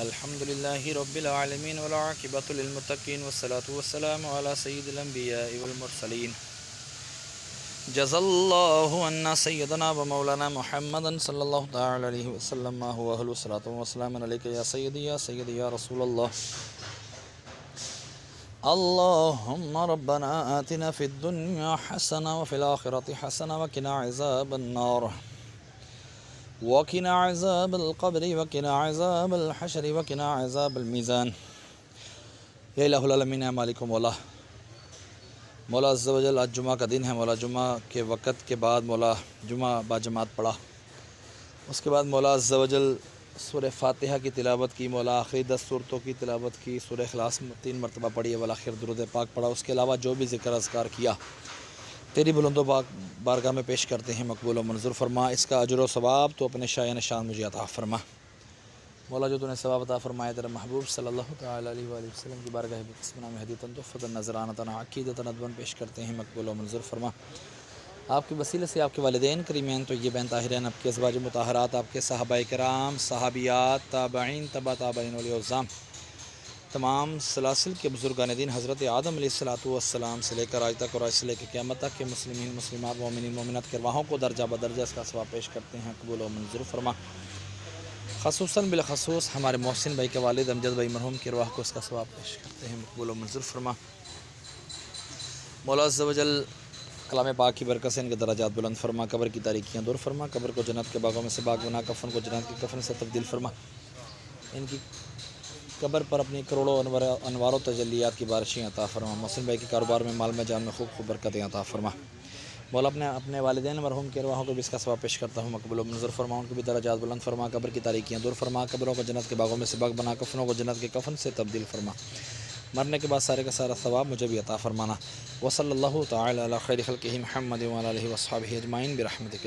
الحمد لله رب العالمين والعاقبة للمتقين والصلاة والسلام على سيد الأنبياء والمرسلين جزا الله عنا سيدنا ومولانا محمدا صلى الله تعالى عليه وسلم ما هو أهل الصلاة والسلام عليك يا سيدي يا سيدي يا رسول الله. اللهم ربنا آتنا في الدنيا حسنة وفي الآخرة حسنة وقنا عذاب النار وقنا عذاب القبر وقنا عذاب الحشر وقنا عذاب الميزان. یا الہ العالمین ہے مالک و مولا، مولا عز و جل آج جمعہ کا دن ہے مولا. جمعہ کے وقت کے بعد مولا جمعہ با جماعت پڑھا، اس کے بعد مولا عز و جل سورہ فاتحہ کی تلاوت کی، مولا آخری 10 صورتوں کی تلاوت کی، سورہ اخلاص 3 مرتبہ پڑھی ہے، والآخر درود پاک پڑھا. اس کے علاوہ جو بھی ذکر اذکار کیا تیری بلند و بارگاہ میں پیش کرتے ہیں، مقبول و منظور فرما. اس کا اجر و ثواب تو اپنے شایع نشان مجھے عطا فرما مولا. جو تو نے ثواب عطا فرمایا تیرے محبوب صلی اللہ تعالی علیہ وآلہ وسلم کی بارگاہ بسمنا میں ہدیۃ تحفۃ نذرانۃ عقیدۃ ندبا پیش کرتے ہیں، مقبول و منظور فرما. آپ کے وسیلے سے آپ کے والدین کریمین طیبین طاہرین، آپ کے ازواج مطہرات، آپ کے صحابہ کرام، صحابیات، تابعین، تبع تابعین، اولیاء العظام، تمام سلاسل کے بزرگان دین حضرت آدم علیہ السلام سے لے کر آج تک اور آج سے لے کے قیامت تک کے مسلمین، مسلمات، مومنین، مومنات کے ارواحوں کو درجہ بدرجہ اس کا ثواب پیش کرتے ہیں، قبول و منظور فرما. خصوصاً بالخصوص ہمارے محسن بھائی کے والد امجد بھائی مرحوم کی ارواح کو اس کا ثواب پیش کرتے ہیں، مقبول و منظور فرما. مولا عز و جل کلام پاک کی برکت سے ان کے درجات بلند فرما، قبر کی تاریکیاں دور فرما، قبر کو جنت کے باغوں میں سے باغ بنا، کفن کو جنت کی کفن سے تبدیل فرما. ان کی قبر پر اپنی کروڑوں انوار و تجلیات کی بارشیں عطا فرما. محسن بھائی کے کاروبار میں، مال میں، جان میں خوب برکتیں عطا فرما. مولا اپنے والدین مرحوم کے ارواحوں کو بھی اس کا ثواب پیش کرتا ہوں، مقبول و منظور فرما. ان کی بھی درجات بلند فرما، قبر کی تاریکیاں دور فرما، قبروں کو جنت کے باغوں میں سے باغ بنا، کفنوں کو جنت کے کفن سے تبدیل فرما. مرنے کے بعد سارے کا سارا ثواب مجھے بھی عطا فرمانا. وصلی اللہ تعالی علی خیر خلقہ محمد وعلی آلہ وصحبہ اجمعین برحمتک.